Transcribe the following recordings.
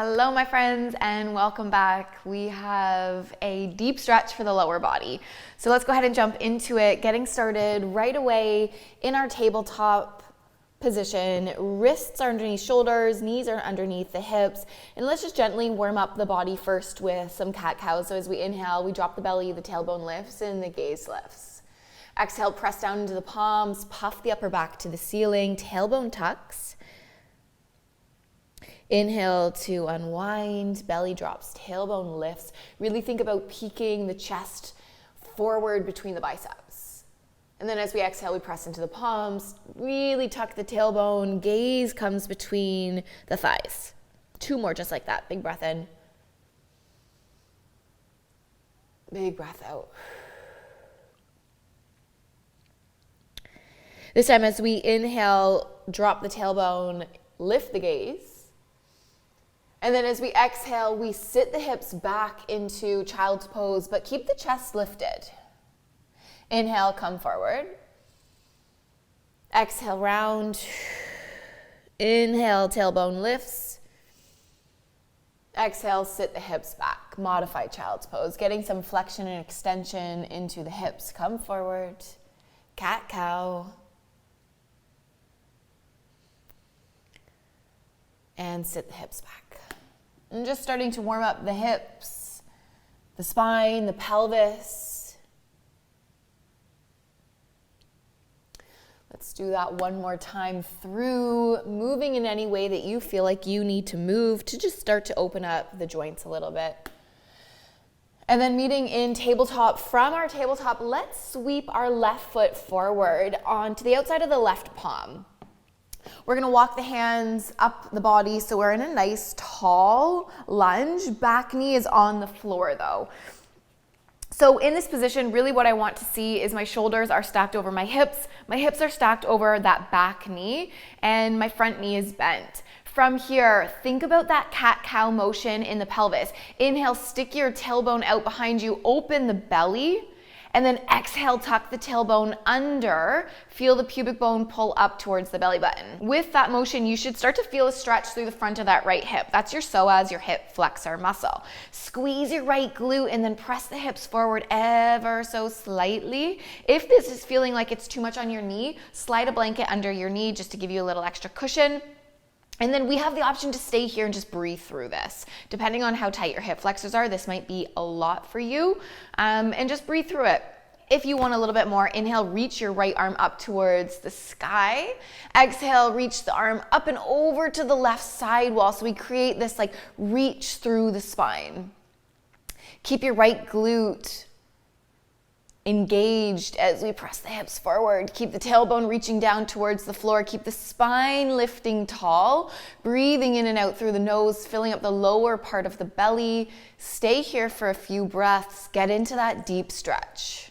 Hello, my friends, and welcome back. We have a deep stretch for the lower body. So let's go ahead and jump into it, getting started right away in our tabletop position. Wrists are underneath shoulders, knees are underneath the hips, and let's just gently warm up the body first with some cat-cow. So as we inhale, we drop the belly, the tailbone lifts, and the gaze lifts. Exhale, press down into the palms, puff the upper back to the ceiling, tailbone tucks. Inhale to unwind, belly drops, tailbone lifts. Really think about peeking the chest forward between the biceps. And then as we exhale, we press into the palms, really tuck the tailbone, gaze comes between the thighs. 2 more just like that. Big breath in. Big breath out. This time as we inhale, drop the tailbone, lift the gaze. And then as we exhale, we sit the hips back into child's pose, but keep the chest lifted. Inhale, come forward. Exhale, round. Inhale, tailbone lifts. Exhale, sit the hips back. Modified child's pose, getting some flexion and extension into the hips. Come forward. Cat-cow. And sit the hips back. And just starting to warm up the hips, the spine, the pelvis. Let's do that one more time through, moving in any way that you feel like you need to move to just start to open up the joints a little bit. And then meeting in tabletop. From our tabletop, let's sweep our left foot forward onto the outside of the left palm. We're going to walk the hands up the body so we're in a nice tall lunge. Back knee is on the floor though. So in this position, really what I want to see is my shoulders are stacked over my hips are stacked over that back knee, and my front knee is bent. From here, think about that cat-cow motion in the pelvis. Inhale, stick your tailbone out behind you, open the belly. And then exhale, tuck the tailbone under. Feel the pubic bone pull up towards the belly button. With that motion, you should start to feel a stretch through the front of that right hip. That's your psoas, your hip flexor muscle. Squeeze your right glute and then press the hips forward ever so slightly. If this is feeling like it's too much on your knee, slide a blanket under your knee just to give you a little extra cushion. And then we have the option to stay here and just breathe through this. Depending on how tight your hip flexors are, this might be a lot for you. And just breathe through it. If you want a little bit more, inhale, reach your right arm up towards the sky. Exhale, reach the arm up and over to the left side wall. So we create this like reach through the spine. Keep your right glute engaged as we press the hips forward. Keep the tailbone reaching down towards the floor. Keep the spine lifting tall, breathing in and out through the nose, filling up the lower part of the belly. Stay here for a few breaths. Get into that deep stretch.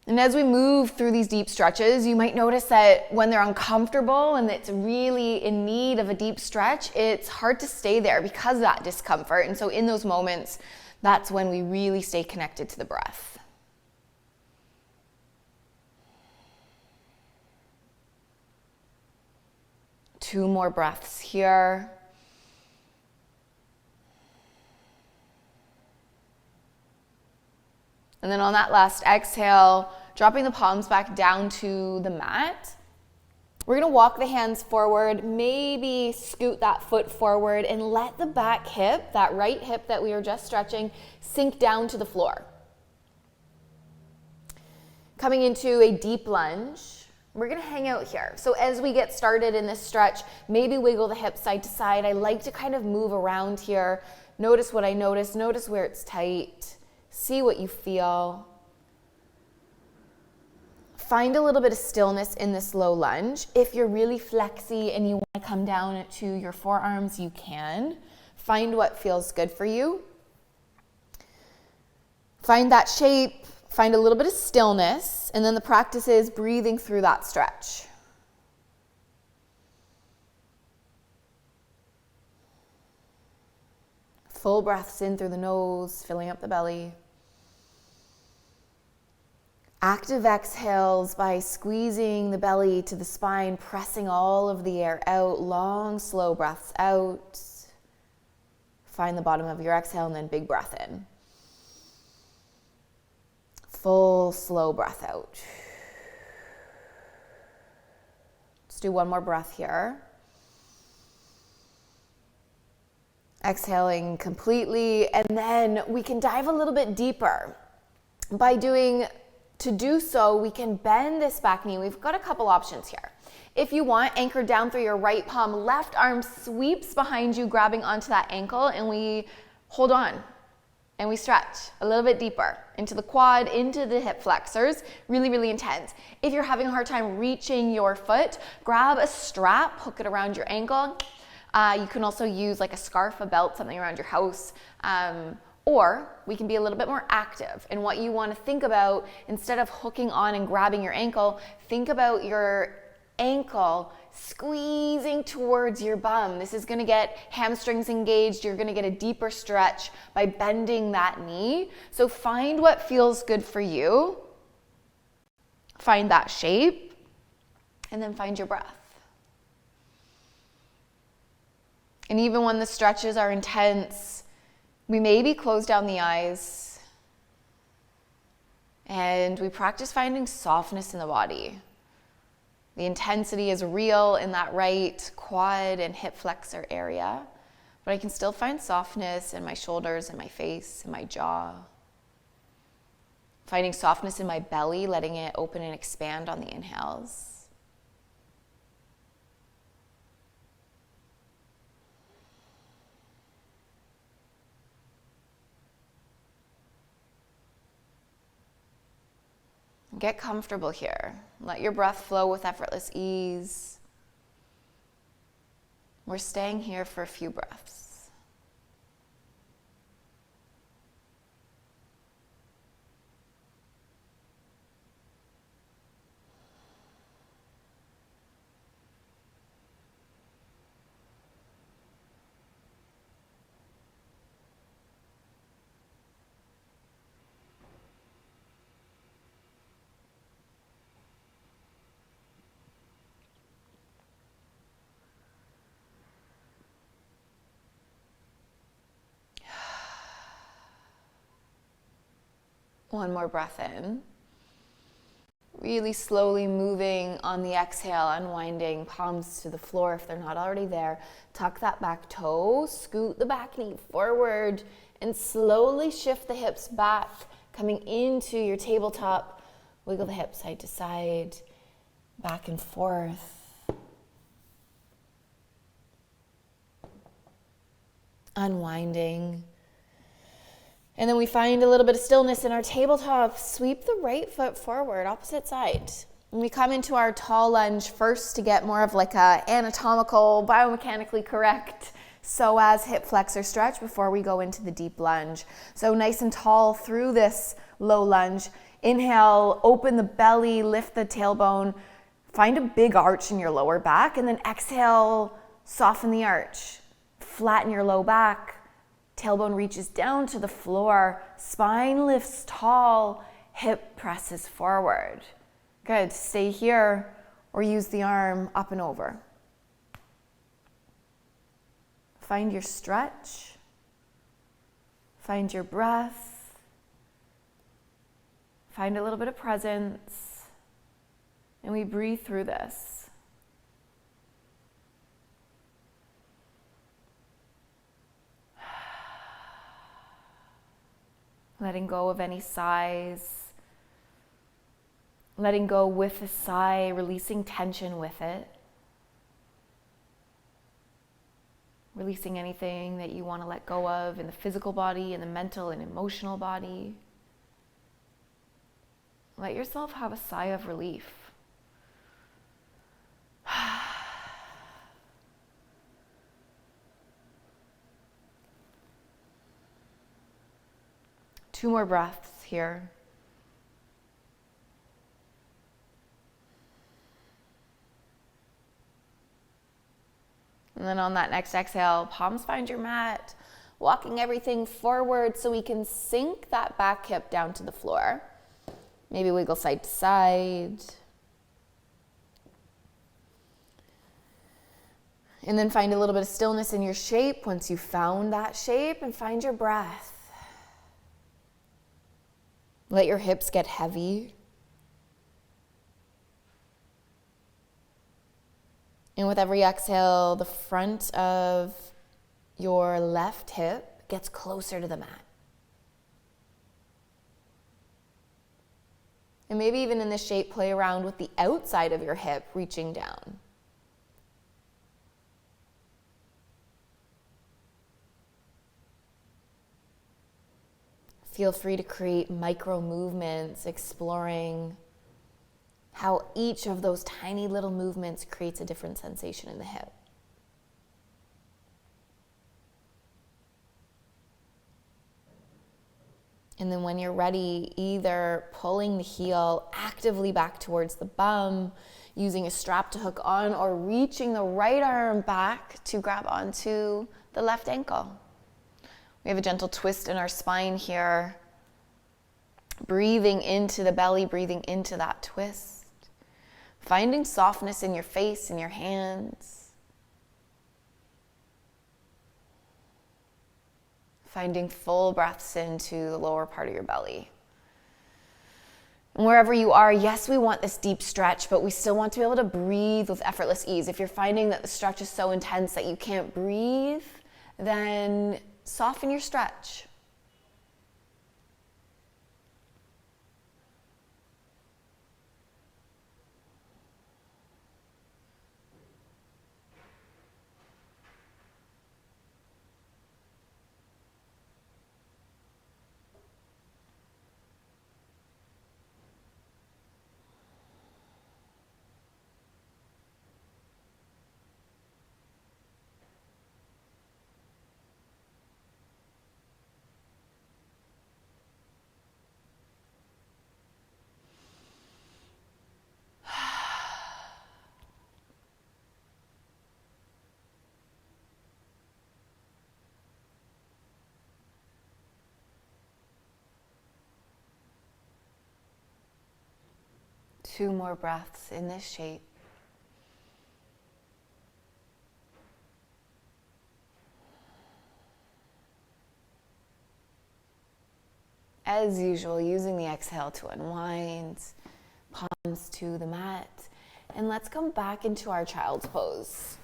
And as we move through these deep stretches, you might notice that when they're uncomfortable and it's really in need of a deep stretch, it's hard to stay there because of that discomfort. And so in those moments, that's when we really stay connected to the breath. Two more breaths here. And then on that last exhale, dropping the palms back down to the mat. We're going to walk the hands forward, maybe scoot that foot forward and let the back hip, that right hip that we were just stretching, sink down to the floor. Coming into a deep lunge, we're going to hang out here. So as we get started in this stretch, maybe wiggle the hips side to side. I like to kind of move around here. Notice what I notice. Notice where it's tight. See what you feel. Find a little bit of stillness in this low lunge. If you're really flexy and you want to come down to your forearms, you can. Find what feels good for you. Find that shape, find a little bit of stillness, and then the practice is breathing through that stretch. Full breaths in through the nose, filling up the belly. Active exhales by squeezing the belly to the spine, pressing all of the air out. Long, slow breaths out. Find the bottom of your exhale and then big breath in. Full, slow breath out. Let's do one more breath here. Exhaling completely, and then we can dive a little bit deeper. To do so, we can bend this back knee. We've got a couple options here. If you want, anchor down through your right palm, left arm sweeps behind you, grabbing onto that ankle, and we hold on. And we stretch a little bit deeper into the quad, into the hip flexors, really, really intense. If you're having a hard time reaching your foot, grab a strap, hook it around your ankle. You can also use like a scarf, a belt, something around your house. Or we can be a little bit more active. And what you want to think about, instead of hooking on and grabbing your ankle, think about your ankle squeezing towards your bum. This is going to get hamstrings engaged. You're going to get a deeper stretch by bending that knee. So find what feels good for you. Find that shape. And then find your breath. And even when the stretches are intense, we maybe close down the eyes and we practice finding softness in the body. The intensity is real in that right quad and hip flexor area, but I can still find softness in my shoulders and my face and my jaw. Finding softness in my belly, letting it open and expand on the inhales. Get comfortable here. Let your breath flow with effortless ease. We're staying here for a few breaths. One more breath in. Really slowly moving on the exhale, unwinding palms to the floor if they're not already there. Tuck that back toe, scoot the back knee forward, and slowly shift the hips back, coming into your tabletop. Wiggle the hips side to side, back and forth. Unwinding. And then we find a little bit of stillness in our tabletop. Sweep the right foot forward, opposite side. And we come into our tall lunge first to get more of like a anatomical, biomechanically correct psoas hip flexor stretch before we go into the deep lunge. So nice and tall through this low lunge. Inhale, open the belly, lift the tailbone. Find a big arch in your lower back. And then exhale, soften the arch. Flatten your low back. Tailbone reaches down to the floor, spine lifts tall, hip presses forward. Good, stay here or use the arm up and over. Find your stretch, find your breath, find a little bit of presence, and we breathe through this. Letting go of any sighs, letting go with a sigh, releasing tension with it, releasing anything that you want to let go of in the physical body, in the mental and emotional body. Let yourself have a sigh of relief. Two more breaths here. And then on that next exhale, palms find your mat, walking everything forward so we can sink that back hip down to the floor. Maybe wiggle side to side. And then find a little bit of stillness in your shape once you've found that shape, and find your breath. Let your hips get heavy. And with every exhale, the front of your left hip gets closer to the mat. And maybe even in this shape, play around with the outside of your hip reaching down. Feel free to create micro movements, exploring how each of those tiny little movements creates a different sensation in the hip. And then when you're ready, either pulling the heel actively back towards the bum, using a strap to hook on, or reaching the right arm back to grab onto the left ankle. We have a gentle twist in our spine here. Breathing into the belly, breathing into that twist. Finding softness in your face and your hands. Finding full breaths into the lower part of your belly. And wherever you are, yes, we want this deep stretch, but we still want to be able to breathe with effortless ease. If you're finding that the stretch is so intense that you can't breathe, then soften your stretch. Two more breaths in this shape. As usual, using the exhale to unwind, palms to the mat. And let's come back into our child's pose.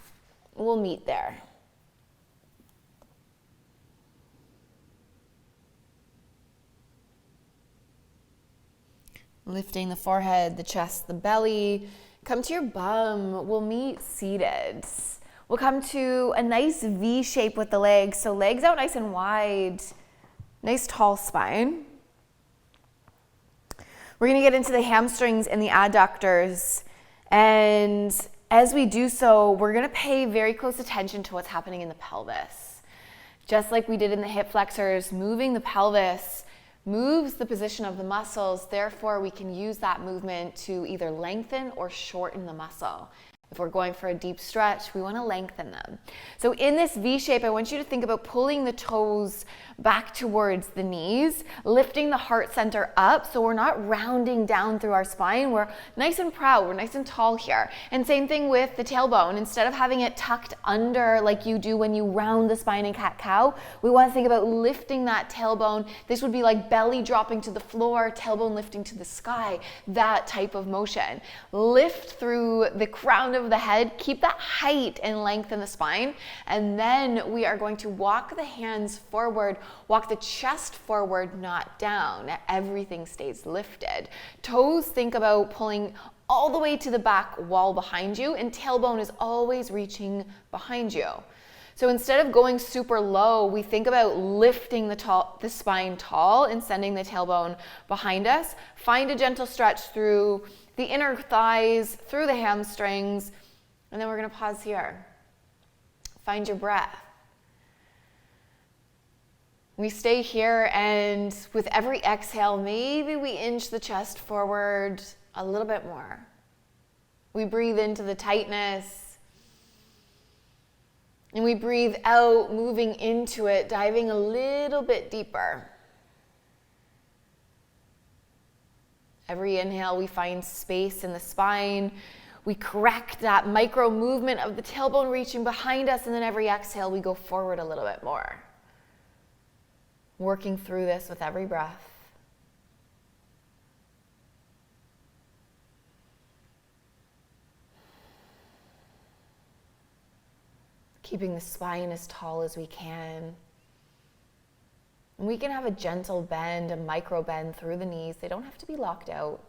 We'll meet there. Lifting the forehead, the chest, the belly. Come to your bum. We'll meet seated. We'll come to a nice V shape with the legs. So legs out nice and wide. Nice tall spine. We're going to get into the hamstrings and the adductors. And as we do so, we're going to pay very close attention to what's happening in the pelvis. Just like we did in the hip flexors, moving the pelvis moves the position of the muscles. Therefore, we can use that movement to either lengthen or shorten the muscle. If we're going for a deep stretch, we want to lengthen them. So in this V shape, I want you to think about pulling the toes back towards the knees, lifting the heart center up so we're not rounding down through our spine. We're nice and proud, we're nice and tall here. And same thing with the tailbone. Instead of having it tucked under like you do when you round the spine in cat-cow, we want to think about lifting that tailbone. This would be like belly dropping to the floor, tailbone lifting to the sky, that type of motion. Lift through the crown of the head, keep that height and length in the spine, and then we are going to walk the hands forward, walk the chest forward, not down. Everything stays lifted. Toes, think about pulling all the way to the back wall behind you, and tailbone is always reaching behind you. So instead of going super low, we think about lifting the spine tall and sending the tailbone behind us. Find a gentle stretch through the inner thighs, through the hamstrings, and then we're going to pause here. Find your breath. We stay here, and with every exhale, maybe we inch the chest forward a little bit more. We breathe into the tightness, and we breathe out, moving into it, diving a little bit deeper. Every inhale, we find space in the spine. We correct that micro movement of the tailbone reaching behind us, and then every exhale, we go forward a little bit more. Working through this with every breath. Keeping the spine as tall as we can. And we can have a gentle bend, a micro bend through the knees. They don't have to be locked out.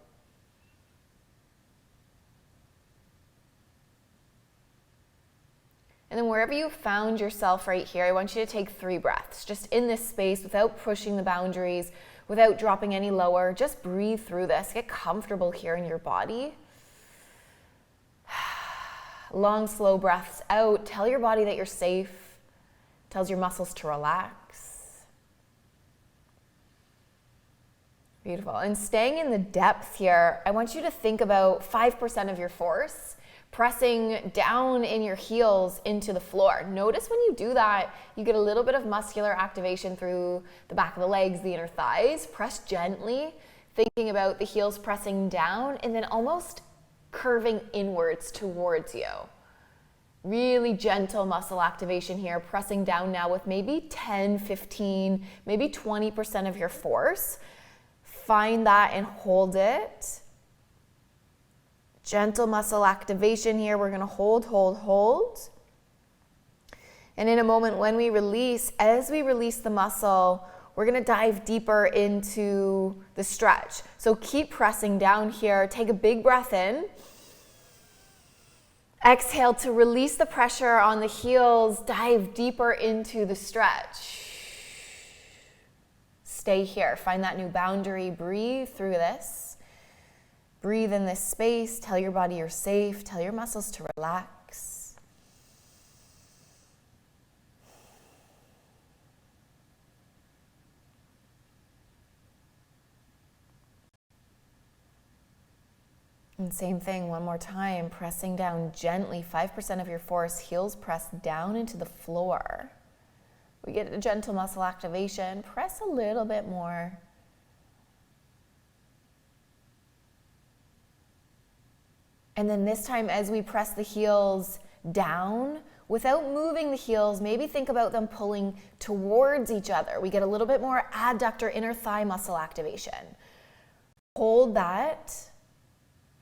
And then wherever you found yourself right here, I want you to take 3 breaths, just in this space without pushing the boundaries, without dropping any lower. Just breathe through this. Get comfortable here in your body. Long, slow breaths out. Tell your body that you're safe. Tells your muscles to relax. Beautiful. And staying in the depth here, I want you to think about 5% of your force pressing down in your heels into the floor. Notice when you do that, you get a little bit of muscular activation through the back of the legs, the inner thighs. Press gently, thinking about the heels pressing down and then almost curving inwards towards you. Really gentle muscle activation here, pressing down now with maybe 10, 15, maybe 20% of your force. Find that and hold it. Gentle muscle activation here. We're going to hold. And in a moment when we release, as we release the muscle, we're going to dive deeper into the stretch. So keep pressing down here. Take a big breath in. Exhale to release the pressure on the heels. Dive deeper into the stretch. Stay here. Find that new boundary. Breathe through this. Breathe in this space. Tell your body you're safe. Tell your muscles to relax. And same thing, one more time, pressing down gently, 5% of your force, heels pressed down into the floor. We get a gentle muscle activation. Press a little bit more. And then this time, as we press the heels down, without moving the heels, maybe think about them pulling towards each other. We get a little bit more adductor inner thigh muscle activation. Hold that.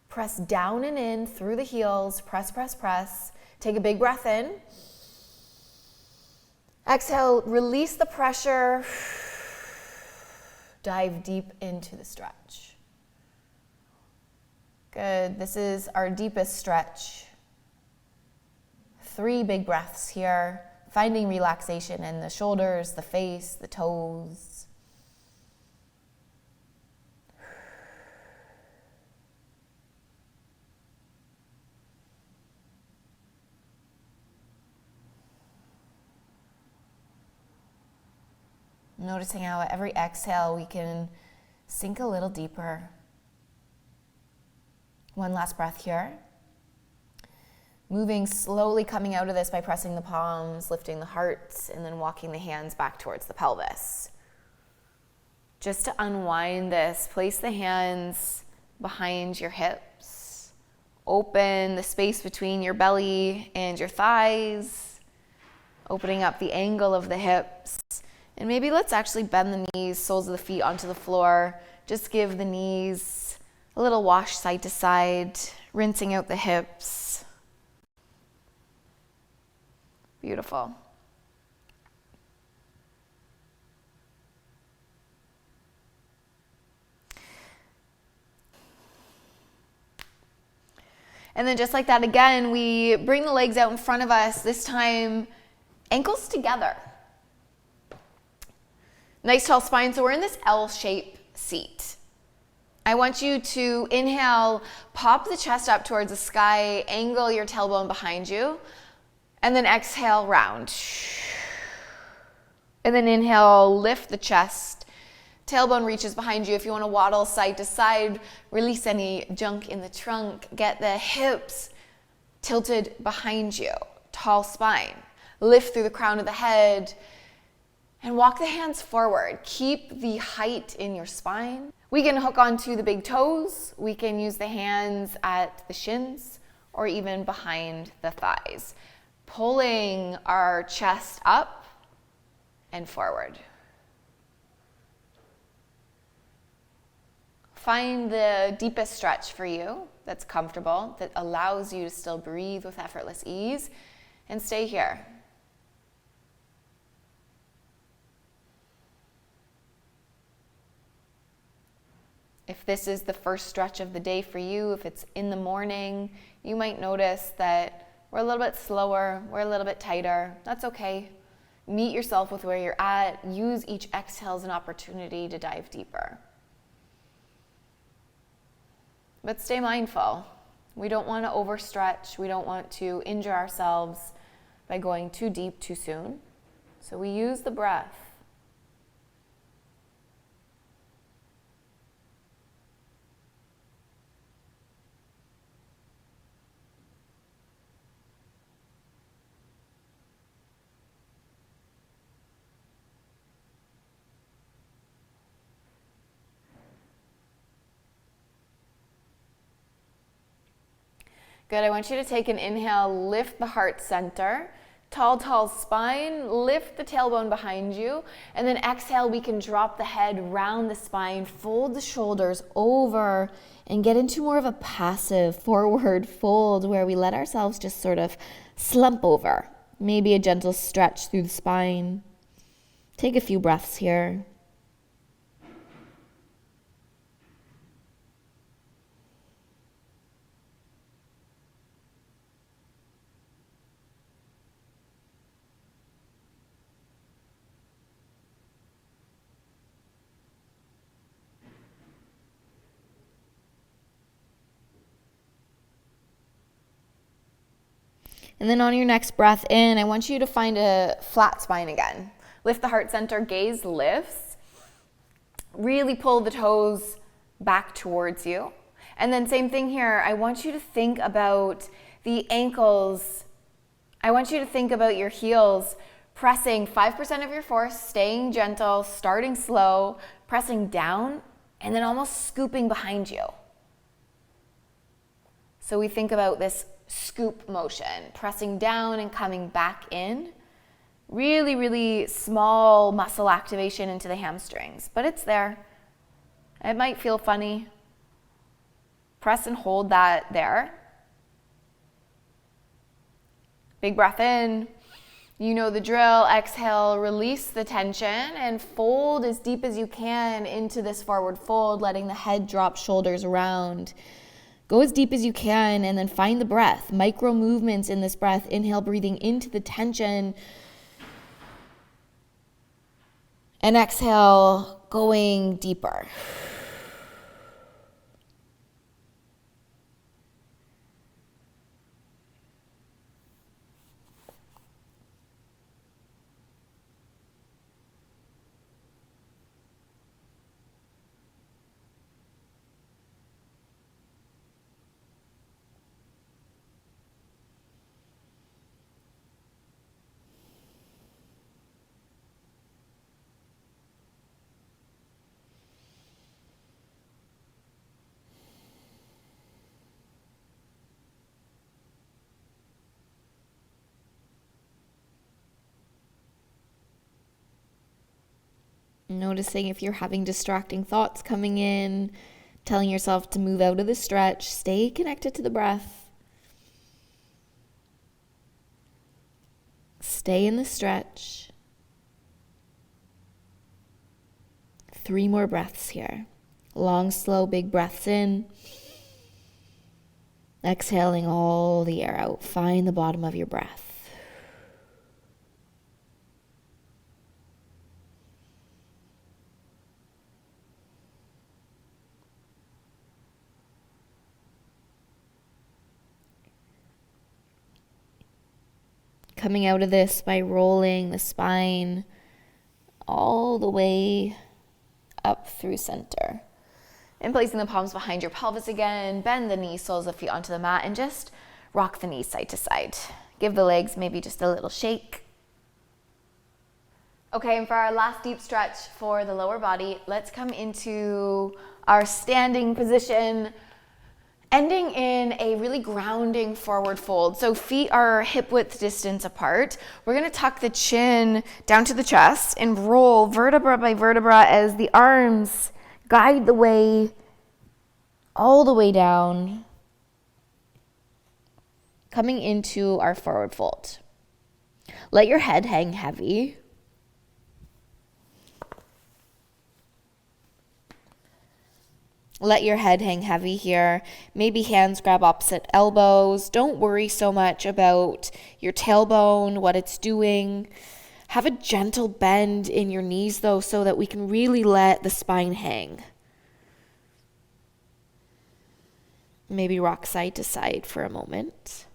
Press down and in through the heels. Press, press, press. Take a big breath in. Exhale, release the pressure. Dive deep into the stretch. Good. This is our deepest stretch. 3 big breaths here, finding relaxation in the shoulders, the face, the toes. Noticing how at every exhale we can sink a little deeper. One last breath here. Moving slowly, coming out of this by pressing the palms, lifting the heart, and then walking the hands back towards the pelvis. Just to unwind this, place the hands behind your hips. Open the space between your belly and your thighs. Opening up the angle of the hips. And maybe let's actually bend the knees, soles of the feet onto the floor. Just give the knees a little wash side to side, rinsing out the hips. Beautiful. And then just like that again, we bring the legs out in front of us, this time ankles together. Nice tall spine, so we're in this L-shaped seat. I want you to inhale, pop the chest up towards the sky, angle your tailbone behind you, and then exhale, round. And then inhale, lift the chest, tailbone reaches behind you. If you want to waddle side to side, release any junk in the trunk, get the hips tilted behind you, tall spine. Lift through the crown of the head, and walk the hands forward. Keep the height in your spine. We can hook onto the big toes. We can use the hands at the shins or even behind the thighs, pulling our chest up and forward. Find the deepest stretch for you that's comfortable, that allows you to still breathe with effortless ease, and stay here. If this is the first stretch of the day for you, if it's in the morning, you might notice that we're a little bit slower, we're a little bit tighter. That's okay. Meet yourself with where you're at. Use each exhale as an opportunity to dive deeper. But stay mindful. We don't want to overstretch. We don't want to injure ourselves by going too deep too soon. So we use the breath. Good, I want you to take an inhale, lift the heart center, tall spine, lift the tailbone behind you, and then exhale, we can drop the head round the spine, fold the shoulders over, and get into more of a passive forward fold where we let ourselves just sort of slump over. Maybe a gentle stretch through the spine. Take a few breaths here. And then on your next breath in, I want you to find a flat spine again. Lift the heart center, gaze lifts. Really pull the toes back towards you. And then same thing here, I want you to think about the ankles. I want you to think about your heels pressing 5% of your force, staying gentle, starting slow, pressing down, and then almost scooping behind you. So we think about this scoop motion, pressing down and coming back in. Really, really small muscle activation into the hamstrings, but it's there. It might feel funny. Press and hold that there. Big breath in. You know the drill. Exhale, release the tension and fold as deep as you can into this forward fold, letting the head drop, shoulders around. Go as deep as you can and then find the breath. Micro movements in this breath. Inhale, breathing into the tension. And exhale, going deeper. Noticing if you're having distracting thoughts coming in, telling yourself to move out of the stretch. Stay connected to the breath. Stay in the stretch. 3 more breaths here. Long, slow, big breaths in. Exhaling all the air out. Find the bottom of your breath. Coming out of this by rolling the spine all the way up through center. And placing the palms behind your pelvis again. Bend the knees, soles of feet onto the mat, and just rock the knees side to side. Give the legs maybe just a little shake. Okay, and for our last deep stretch for the lower body, let's come into our standing position, ending in a really grounding forward fold. So feet are hip width distance apart. We're gonna tuck the chin down to the chest and roll vertebra by vertebra as the arms guide the way all the way down, coming into our forward fold. Let your head hang heavy. Let your head hang heavy here. Maybe hands grab opposite elbows. Don't worry so much about your tailbone, what it's doing. Have a gentle bend in your knees though, so that we can really let the spine hang. Maybe rock side to side for a moment.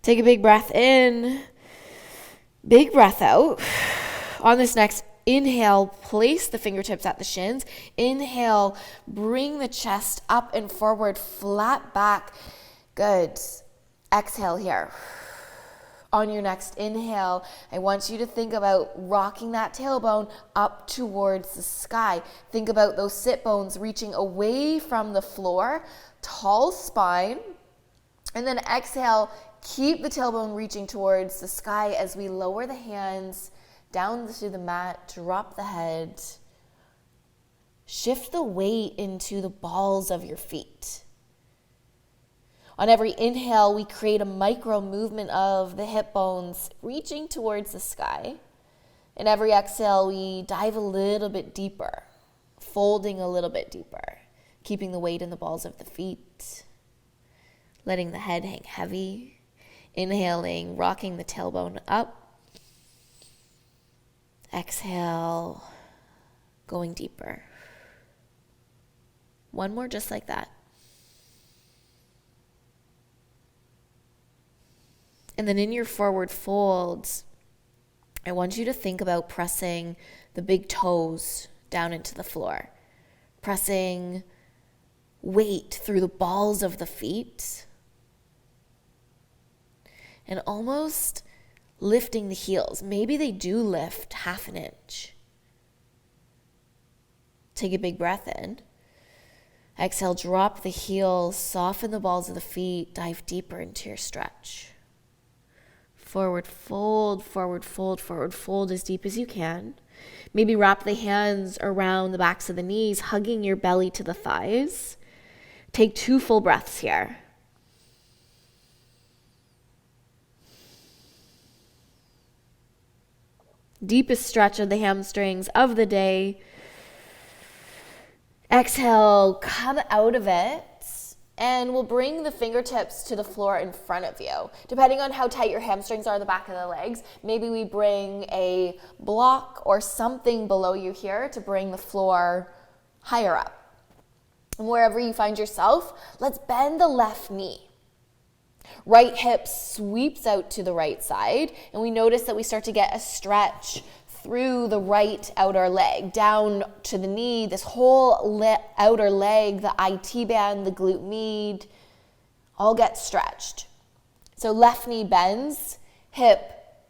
Take a big breath in, big breath out. On this next inhale, place the fingertips at the shins. Inhale, bring the chest up and forward, flat back. Good. Exhale here. On your next inhale, I want you to think about rocking that tailbone up towards the sky. Think about those sit bones reaching away from the floor, tall spine. And then exhale, keep the tailbone reaching towards the sky as we lower the hands down to the mat, drop the head. Shift the weight into the balls of your feet. On every inhale, we create a micro movement of the hip bones reaching towards the sky. And every exhale, we dive a little bit deeper, folding a little bit deeper, keeping the weight in the balls of the feet, letting the head hang heavy. Inhaling, rocking the tailbone up. Exhale, going deeper. One more just like that. And then in your forward folds, I want you to think about pressing the big toes down into the floor. Pressing weight through the balls of the feet. And almost lifting the heels. Maybe they do lift half an inch. Take a big breath in. Exhale, drop the heels, soften the balls of the feet, dive deeper into your stretch. Forward fold, forward fold, forward fold as deep as you can. Maybe wrap the hands around the backs of the knees, hugging your belly to the thighs. Take 2 full breaths here. Deepest stretch of the hamstrings of the day. Exhale, come out of it, and we'll bring the fingertips to the floor in front of you. Depending on how tight your hamstrings are, the back of the legs, maybe we bring a block or something below you here to bring the floor higher up. And wherever you find yourself, let's bend the left knee. Right hip sweeps out to the right side, and we notice that we start to get a stretch through the right outer leg, down to the knee, this whole outer leg, the IT band, the glute med, all get stretched. So left knee bends, hip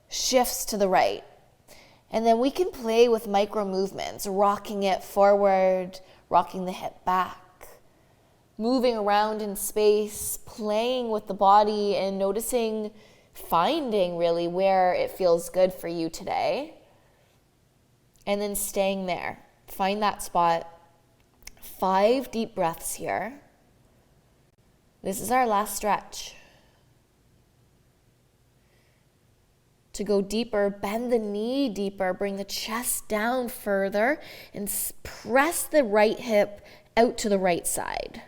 shifts to the right. And then we can play with micro movements, rocking it forward, rocking the hip back. Moving around in space, playing with the body and noticing, finding really where it feels good for you today. And then staying there. Find that spot. 5 deep breaths here. This is our last stretch. To go deeper, bend the knee deeper, bring the chest down further, and press the right hip out to the right side.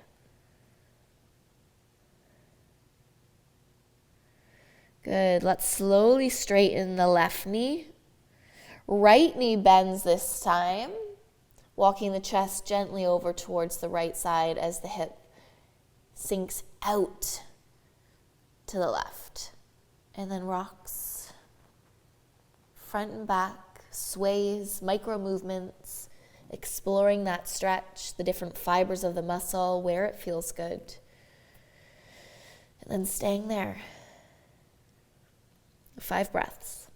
Good. Let's slowly straighten the left knee. Right knee bends this time, walking the chest gently over towards the right side as the hip sinks out to the left. And then rocks front and back, sways, micro movements, exploring that stretch, the different fibers of the muscle, where it feels good. And then staying there. 5 breaths.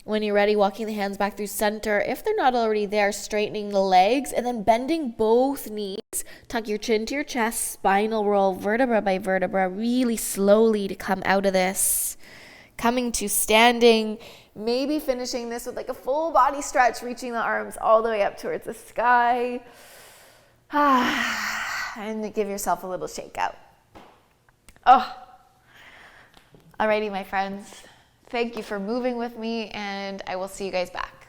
When you're ready, walking the hands back through center. If they're not already there, straightening the legs and then bending both knees. Tuck your chin to your chest, spinal roll vertebra by vertebra, really slowly to come out of this. Coming to standing, maybe finishing this with like a full body stretch, reaching the arms all the way up towards the sky. And give yourself a little shake out. Oh, alrighty, my friends. Thank you for moving with me, and I will see you guys back.